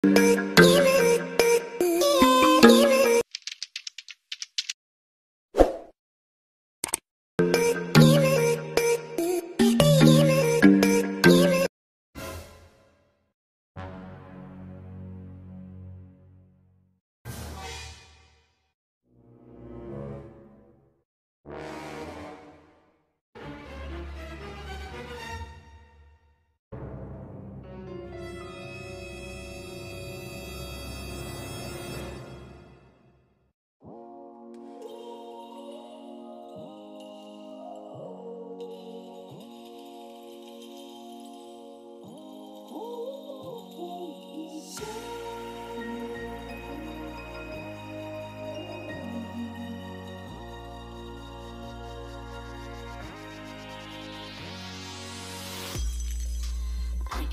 I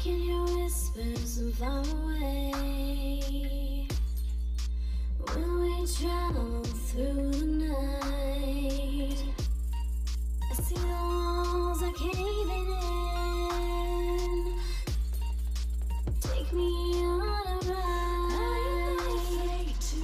can hear whispers from far away when we travel through the night. I see the walls are caving in. Take me on a ride to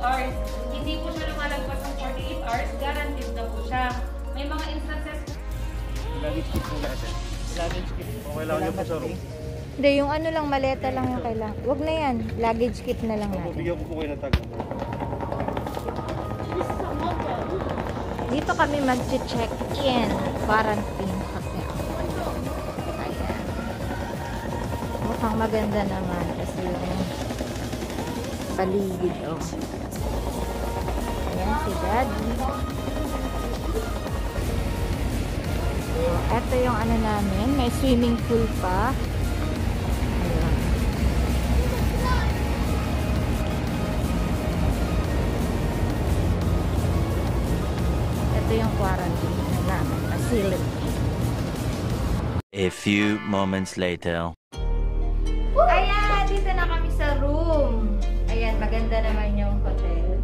hours. Hindi po siya lumalagpas ng 48 hours, guaranteed na po siya. May mga instances po. Luggage kit po natin. Luggage kit po. Kailangan niyo po sa room. Hindi, yung ano lang, maleta lang yung kailangan. Huwag na yan. Luggage kit na lang natin. Bigyan ko po kayo ng tag. Dito kami mag-check-in. Quarantine hotel. Ayan. Mukhang maganda naman kasi yung paligid. Oh. Ayan si Daddy. Oh, eto yung ano namin. May swimming pool pa. Ayan. Ito yung quarantine na namin. Facility. A few moments later. Ayan! Dito na kami sa room. Ayan, maganda naman yung hotel.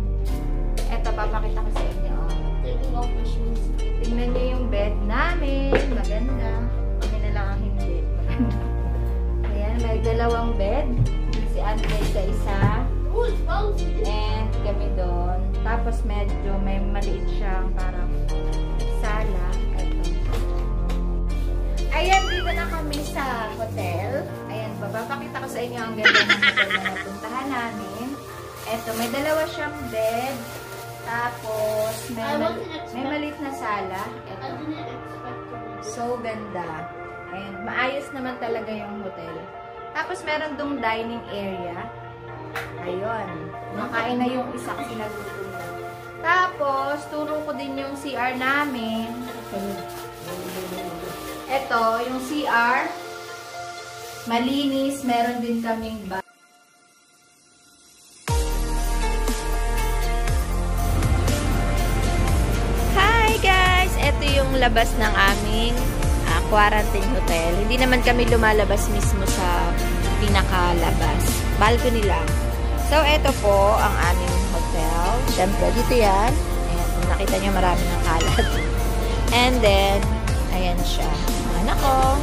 Eto, papakita ko sa inyo. Oh. Tingnan nyo yung bed namin. Maganda. Kami na lang ang hindi. Maganda. Ayan, may dalawang bed. Si Andre sa isa. And kami doon. Tapos medyo may maliit siyang parang sala. Eto. Ayan, dito na kami sa hotel. Ayan, papapakita ko sa inyo ang ganda ng hotel na napuntahan namin. Eto, may dalawa siyang bed. Tapos, may maliit na sala. Eto. So, ganda. Ayan, maayos naman talaga yung hotel. Tapos, meron dong dining area. Ayun. Makain na yung isa kasi nagutom na. Tapos, turo ko din yung CR namin. Ito, yung CR. Malinis. Meron din kaming bath. Hi guys! Ito yung labas ng aming quarantine hotel. Hindi naman kami lumalabas mismo sa pinakalabas. Balcony lang. So, ito po ang aming hotel. Siyempre, dito yan. Ayan, nakita nyo marami ng kalat. And then, ayan siya. Anak ko.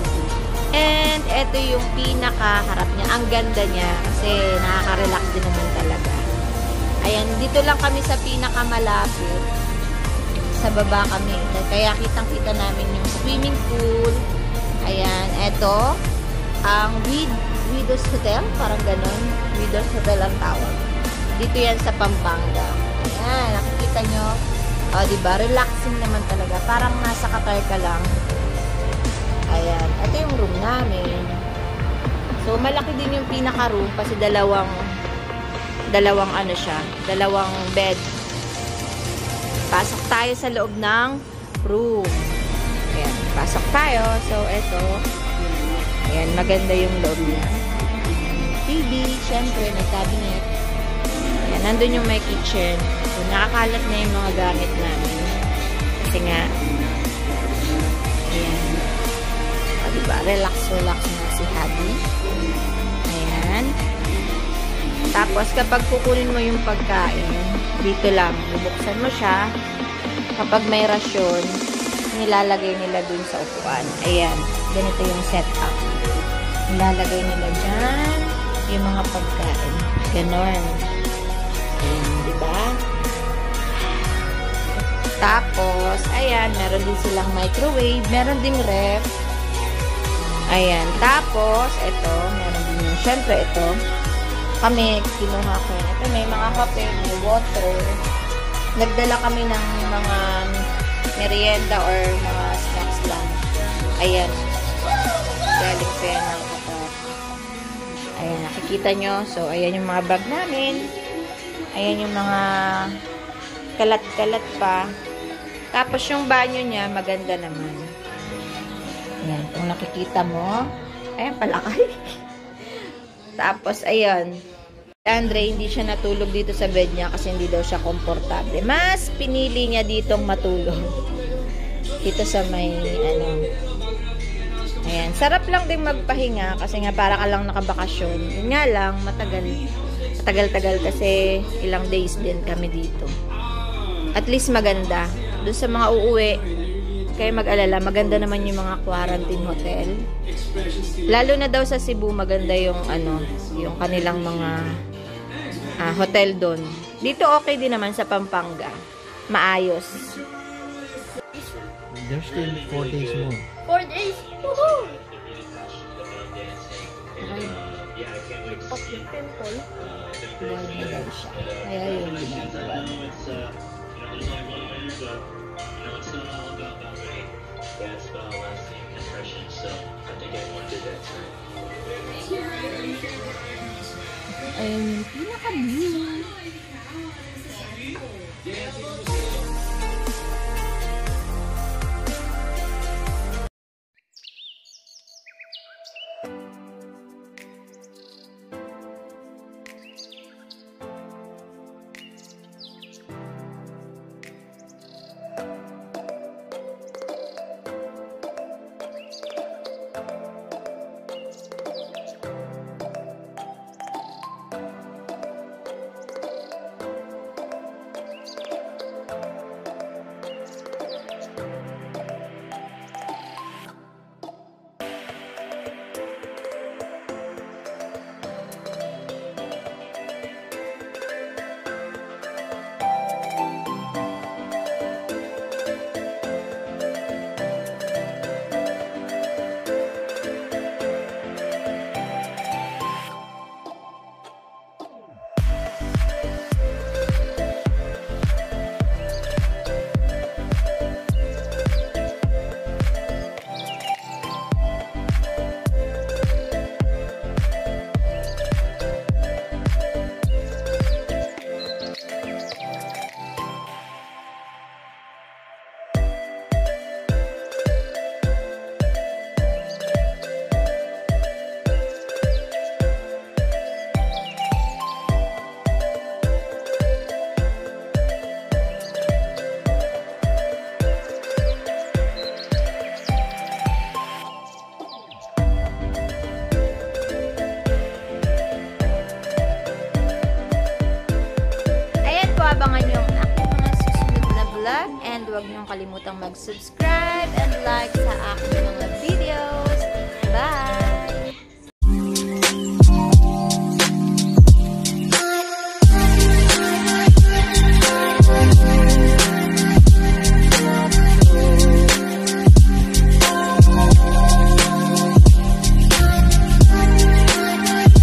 And, ito yung pinakaharap niya. Ang ganda niya. Kasi, nakaka-relax din naman talaga. Ayan, dito lang kami sa pinakamalapit. Sa baba kami. Kaya, kitang-kita namin yung swimming pool. Ayan, ito. Ang Widow's Hotel. Parang ganon. Widow's Hotel ang tawag. Dito yan sa Pampanga. Ayan, nakikita nyo. O, diba? Relaxing naman talaga. Parang nasa Qatar ka lang. Ayan. Ito yung room namin. So, malaki din yung pinaka-room kasi dalawang ano siya. Dalawang bed. Pasok tayo sa loob ng room. Ayan. Pasok tayo. So, ito. Ayan. Maganda yung loob niya. TV. Syempre, may cabinet. Ayan. Nandun yung may kitchen. So, nakakalat na yung mga gamit namin. Kasi nga, ayan. O, diba? Relax na si Hadi. Ayan. Tapos, kapag kukunin mo yung pagkain, dito lang, bubuksan mo siya. Kapag may rasyon, nilalagay nila dun sa upuan. Ayan. Ganito yung setup. Nilalagay nila dyan yung mga pagkain. Ganon. Ayan, diba? Tapos, ayan, meron din silang microwave. Meron ding ref. Ayan. Tapos, ito, meron din yung, syempre, ito. Kami, kinuha ko. Ito, may mga kape, may water. Nagdala kami ng mga merienda or mga snacks lang. Ayan. Galing pa yan ng Qatar. Ayan, nakikita nyo. So, ayan yung mga bag namin. Ayan yung mga kalat-kalat pa. Tapos, yung banyo niya, maganda naman. Ayan, kung nakikita mo. Ayan, palakay. Tapos, ayan. Andre, hindi siya natulog dito sa bed niya kasi hindi daw siya komportable. Mas pinili niya ditong matulog. Dito sa may, ano. Ayan. Sarap lang din magpahinga kasi nga para ka lang nakabakasyon. Yun nga lang, matagal kasi ilang days din kami dito. At least maganda. Doon sa mga uuwi, kayo mag-alala, maganda naman yung mga quarantine hotel. Lalo na daw sa Cebu, maganda yung ano, yung kanilang mga hotel doon. Dito okay din naman sa Pampanga. Maayos. There's still 4 days more. 4 days? Woohoo! Okay. Of the temple. Buhay na daw siya. Kaya yung ginagawa. Ayun yung pinaka-view. Abangan yung aking mga susunod na vlog and huwag niyong kalimutang mag-subscribe and like sa aking mga videos.